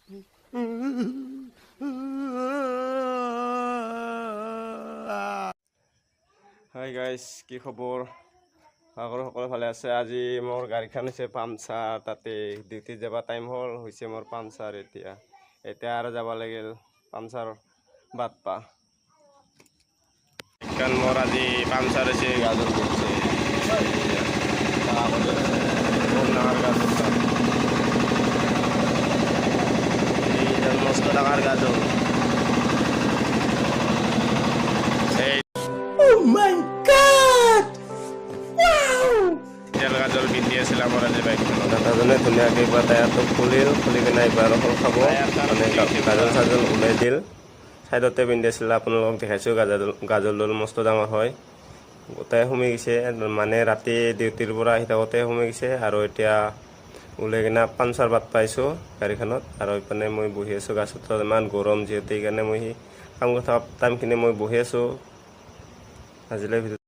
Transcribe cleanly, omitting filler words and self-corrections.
Hi guys, কি খবৰ? আশা কৰোঁ সকলো ভালে আছে। আজি মোৰ গাড়ীখন হৈছে পামচাৰ, তাতে ডিউটিত যাব টাইম হ'ল, হৈছে মোৰ পামচাৰ। এতিয়া আৰু যাব লাগিল পামচাৰ বাটপা। গাড়ীখন মোৰ আজি পামচাৰ হৈছে, গাজৰ গৈছে মস্ত ডাঙৰ গাজৰ। তেল গাজল পিন্ধি আছিল আমাৰ আজি বাইকখনত। দাদাজনে ধুনীয়াকৈ এইবাৰ টায়াৰটো খুলি কিনে এইবাৰ অকল খাব, মানে গাজল চাজল ওলাই দিল। ছাইডতে পিন্ধি আছিল, আপোনালোকক দেখাইছোঁ। গাজলডাল মস্ত ডাঙৰ হয়, গোটাই সোমাই গৈছে। মানে ৰাতি ডিউটিৰ পৰা আহি থাকোঁতে সোমাই গৈছে, আৰু এতিয়া ওলাই কিনে পামচাৰ বাট পাইছোঁ গাড়ীখনত। আৰু এইপিনে মই বহি আছোঁ গাছত, ইমান গৰম যিহেতু, সেইকাৰণে মই কাম কৰি থকা টাইমখিনি মই বহি আছোঁ। আজিলৈ ভিডিঅ'